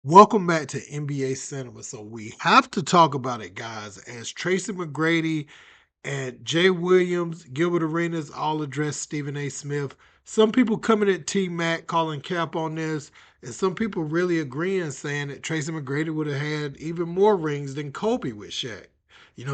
Welcome back to NBA Cinema. So we have to talk about it, guys, as Tracy McGrady and Jay Williams, Gilbert Arenas all address Stephen A. Smith. Some people coming at T Mac calling cap on this, and some people really agreeing, saying that Tracy McGrady would have had even more rings than Kobe with Shaq.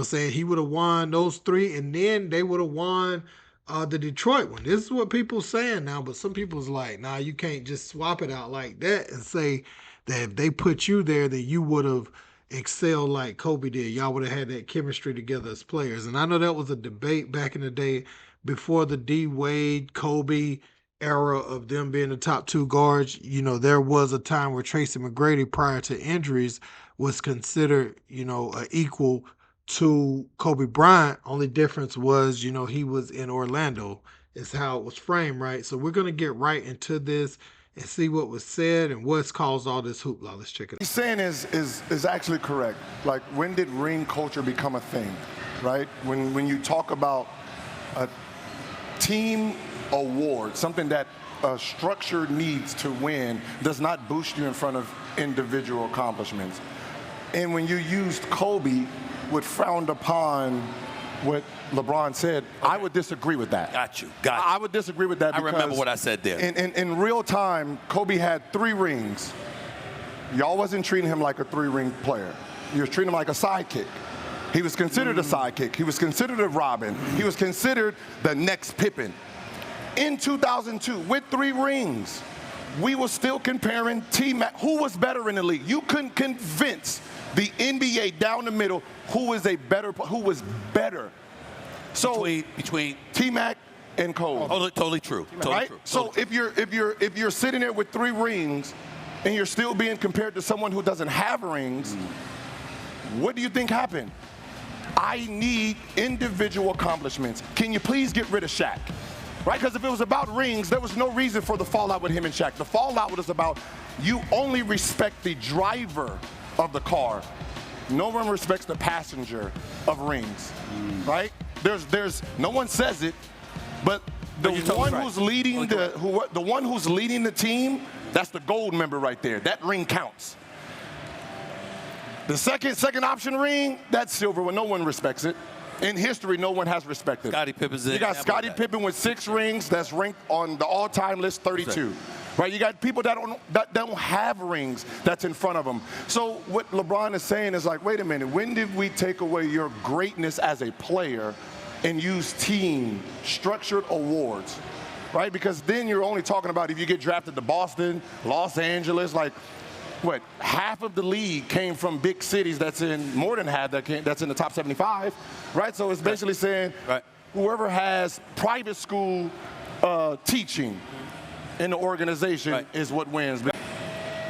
Saying he would have won those three, and then they would have won the Detroit one. This is what people saying now, but some people's like, nah, you can't just swap it out like that and say that if they put you there, that you would have excel like Kobe did. Y'all would have had that chemistry together as players. And I know that was a debate back in the day before the D Wade, Kobe era of them being the top two guards. There was a time where Tracy McGrady, prior to injuries, was considered, an equal to Kobe Bryant. Only difference was, he was in Orlando, is how it was framed, right? So we're going to get right into this and see what was said and what's caused all this hoopla. Let's check it out. He's saying is actually correct. Like, when did ring culture become a thing, right? When you talk about a team award, something that a structure needs to win, does not boost you in front of individual accomplishments. And when you used Kobe, would frowned upon what LeBron said, I would disagree with that. Got you. I would disagree with that. I remember what I said there. In real time, Kobe had 3 rings. Y'all wasn't treating him like a 3-ring player. You was treating him like a sidekick. He was considered a sidekick. He was considered a Robin. He was considered the next Pippen. In 2002, with 3 rings, we were still comparing T-Mac. Who was better in the league? You couldn't convince the NBA down the middle who was better. So between T-Mac and Cole. Totally true. Totally right? true. So if you're sitting there with 3 rings and you're still being compared to someone who doesn't have rings, what do you think happened? I need individual accomplishments. Can you please get rid of Shaq? Right? Because if it was about rings, there was no reason for the fallout with him and Shaq. The fallout was about you only respect the driver of the car. No one respects the passenger of rings, right? There's no one says it, but the one who's leading the one who's leading the team, that's the gold member right there. That ring counts. The second option ring, that's silver when no one respects it. In history, no one has respected. Scottie Pippen's You got Scottie Pippen with 6 rings, that's ranked on the all-time list 32. Right? You got people that don't have rings that's in front of them. So what LeBron is saying is like, wait a minute, when did we take away your greatness as a player and use team structured awards? Right? Because then you're only talking about if you get drafted to Boston, Los Angeles, like what, half of the league came from big cities that's in, more than half that's in the top 75, right? So it's basically saying whoever has private school teaching in the organization is what wins.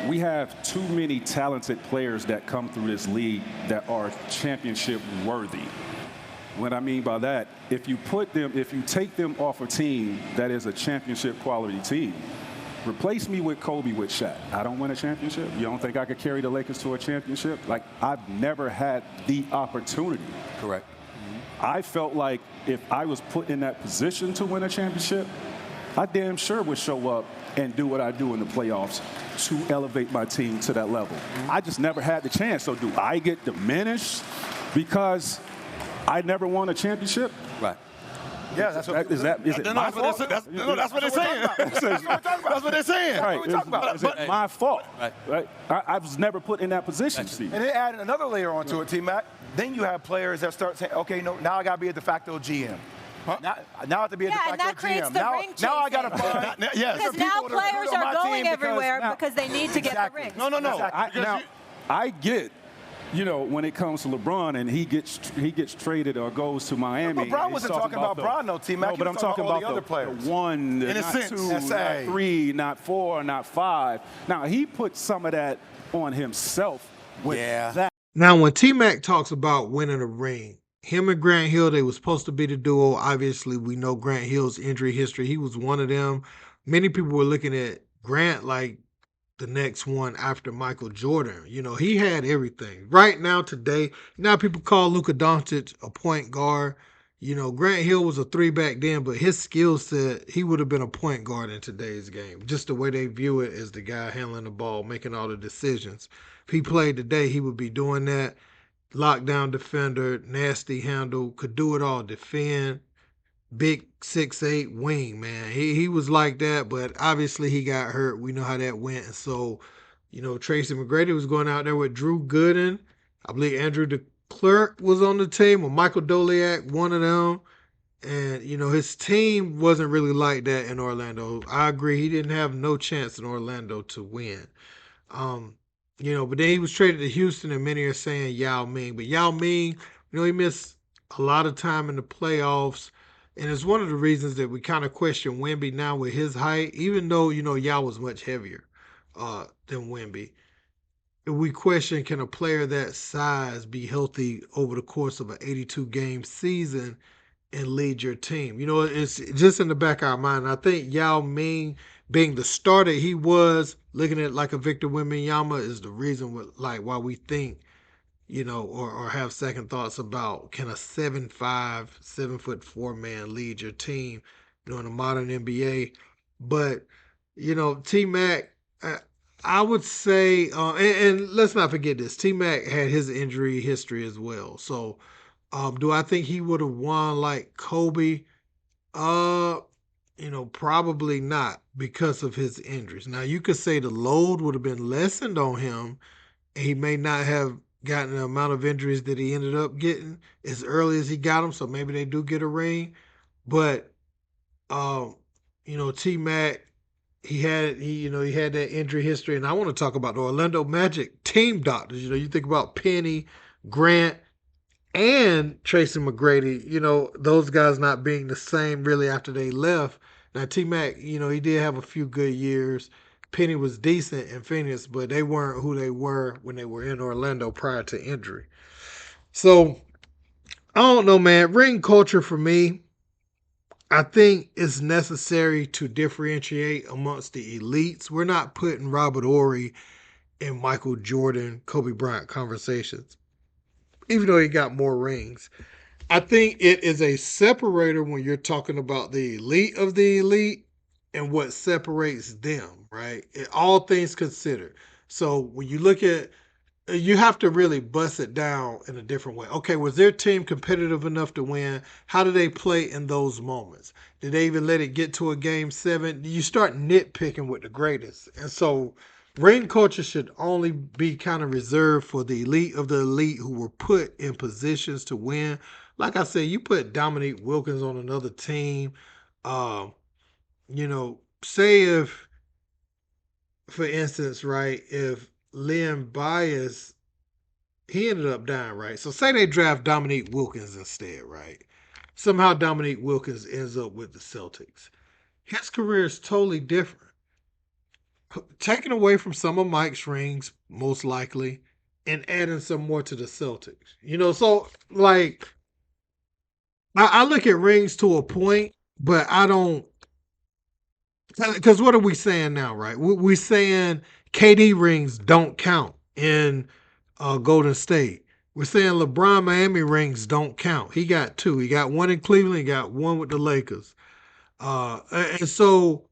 We have too many talented players that come through this league that are championship worthy. What I mean by that, if you take them off a team that is a championship quality team, replace me with Kobe with Shaq. I don't win a championship. You don't think I could carry the Lakers to a championship? Like, I've never had the opportunity. Correct. I felt like if I was put in that position to win a championship, I damn sure would show up and do what I do in the playoffs to elevate my team to that level. I just never had the chance. So do I get diminished because I never won a championship? Right. Yeah, that's what is it my fault? That's what they're saying. That's what they're saying. Right. Is it my fault? Right. I was never put in that position, Steve. And then add another layer onto it, T-Mac. Then you have players that start saying, okay, no, now I got to be a de facto GM. Huh? Now I have to be a de facto and that creates GM. the ring Now I got to find. Because now players are going everywhere because they need to get the rings. No. Now, I get, when it comes to LeBron and he gets traded or goes to Miami. LeBron wasn't talking about Bron, no, T-Mac. No, but I'm talking about the other players. The 1, in a not sense. 2, not 3, not 4, not 5. Now, he put some of that on himself with that. Now, when T-Mac talks about winning a ring, him and Grant Hill, they were supposed to be the duo. Obviously, we know Grant Hill's injury history. He was one of them. Many people were looking at Grant like the next one after Michael Jordan. He had everything. Right now, today, people call Luka Doncic a point guard. Grant Hill was a three back then, but his skill set, he would have been a point guard in today's game. Just the way they view it as the guy handling the ball, making all the decisions. If he played today, he would be doing that. Lockdown defender, nasty handle, could do it all, defend, big 6'8" wing, man. He was like that, but obviously he got hurt. We know how that went. And so, Tracy McGrady was going out there with Drew Gooden. I believe Andrew DeClerc was on the team, or Michael Doliak, one of them. And, his team wasn't really like that in Orlando. I agree. He didn't have no chance in Orlando to win. Um, but then he was traded to Houston, and many are saying Yao Ming. But Yao Ming, he missed a lot of time in the playoffs. And it's one of the reasons that we kind of question Wemby now with his height, even though, Yao was much heavier than Wemby. We question, can a player that size be healthy over the course of an 82 game season and lead your team? It's just in the back of our mind. I think Yao Ming being the starter he was, looking at like a Victor Wembanyama, is the reason why we think, or have second thoughts about, can a 7'5", 7'4" man lead your team, in a modern NBA. But, T Mac, I would say, and let's not forget this, T Mac had his injury history as well. So do I think he would have won like Kobe? Uh, probably not because of his injuries. Now you could say the load would have been lessened on him, and he may not have gotten the amount of injuries that he ended up getting as early as he got them. So maybe they do get a ring. But um, T Mac, he had that injury history, and I want to talk about the Orlando Magic team doctors. You think about Penny, Grant, and Tracy McGrady, those guys not being the same really after they left. Now, T Mac, he did have a few good years. Penny was decent in Phoenix, but they weren't who they were when they were in Orlando prior to injury. So, I don't know, man. Ring culture for me, I think it's necessary to differentiate amongst the elites. We're not putting Robert Ory and Michael Jordan, Kobe Bryant conversations, even though he got more rings. I think it is a separator when you're talking about the elite of the elite and what separates them, right? All things considered. So when you look at, you have to really bust it down in a different way. Okay, was their team competitive enough to win? How do they play in those moments? Did they even let it get to a game seven? You start nitpicking with the greatest. And so ring culture should only be kind of reserved for the elite of the elite who were put in positions to win. Like I said, you put Dominique Wilkins on another team. Um, say if, for instance, right, if Lynn Bias, he ended up dying, right? So say they draft Dominique Wilkins instead, right? Somehow Dominique Wilkins ends up with the Celtics. His career is totally different. Taken away from some of Mike's rings, most likely, and adding some more to the Celtics. So like I look at rings to a point, but I don't, because what are we saying now, right? We're saying KD rings don't count in Golden State. We're saying LeBron Miami rings don't count. He got two. He got one in Cleveland. He got one with the Lakers. And so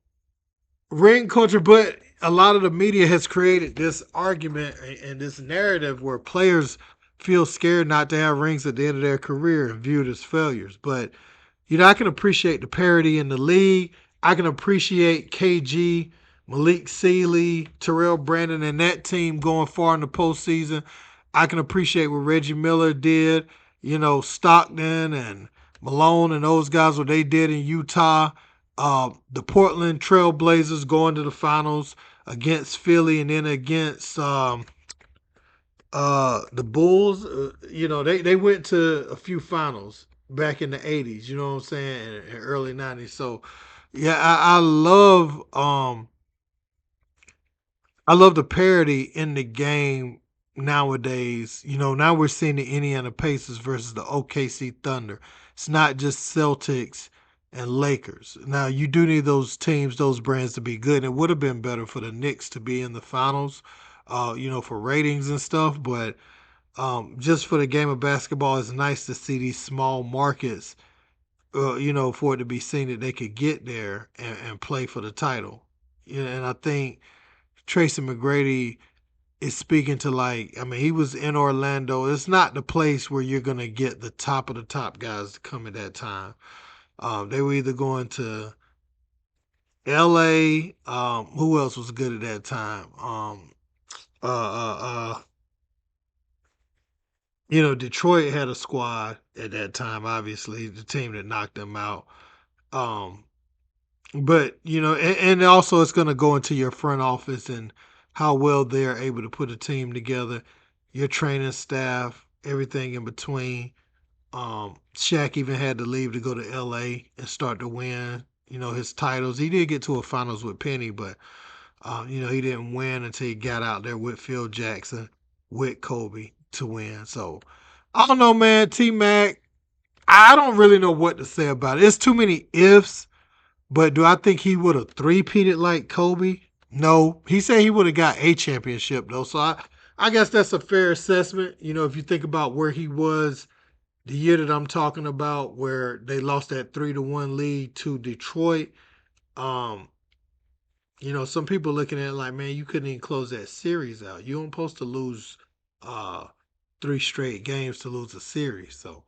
ring culture, but a lot of the media has created this argument and this narrative where players feel scared not to have rings at the end of their career and viewed as failures. But I can appreciate the parity in the league. I can appreciate KG, Malik Sealy, Terrell Brandon, and that team going far in the postseason. I can appreciate what Reggie Miller did, Stockton and Malone and those guys, what they did in Utah. The Portland Trail Blazers going to the finals against Philly and then against the Bulls. They went to a few finals back in the 80s, you know what I'm saying, and early 90s. So yeah, I love the parity in the game nowadays. Now we're seeing the Indiana Pacers versus the OKC Thunder. It's not just Celtics and Lakers. Now you do need those teams, those brands to be good. And it would have been better for the Knicks to be in the finals, for ratings and stuff. But just for the game of basketball, it's nice to see these small markets for it to be seen that they could get there and play for the title. And I think Tracy McGrady is speaking to, like, I mean, he was in Orlando. It's not the place where you're gonna get the top of the top guys to come at that time. They were either going to LA. Who else was good at that time? Uh, uh, uh, Detroit had a squad at that time. Obviously, the team that knocked them out. Um, but and also it's going to go into your front office and how well they're able to put a team together, your training staff, everything in between. Shaq even had to leave to go to LA and start to win, his titles. He did get to a finals with Penny, but he didn't win until he got out there with Phil Jackson, with Kobe to win. So I don't know, man. T Mac, I don't really know what to say about it. It's too many ifs, but do I think he would have three-peated like Kobe? No. He said he would have got a championship, though. So I guess that's a fair assessment. If you think about where he was the year that I'm talking about, where they lost that 3-1 lead to Detroit. Um, some people looking at it like, man, you couldn't even close that series out. You weren't supposed to lose uh, three straight games to lose a series. So,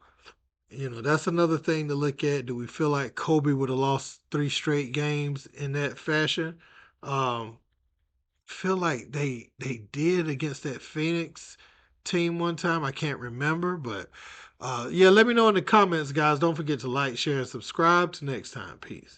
that's another thing to look at. Do we feel like Kobe would have lost three straight games in that fashion? Um, feel like they did against that Phoenix team one time. I can't remember, but yeah, let me know in the comments, guys. Don't forget to like, share, and subscribe. Till next time, peace.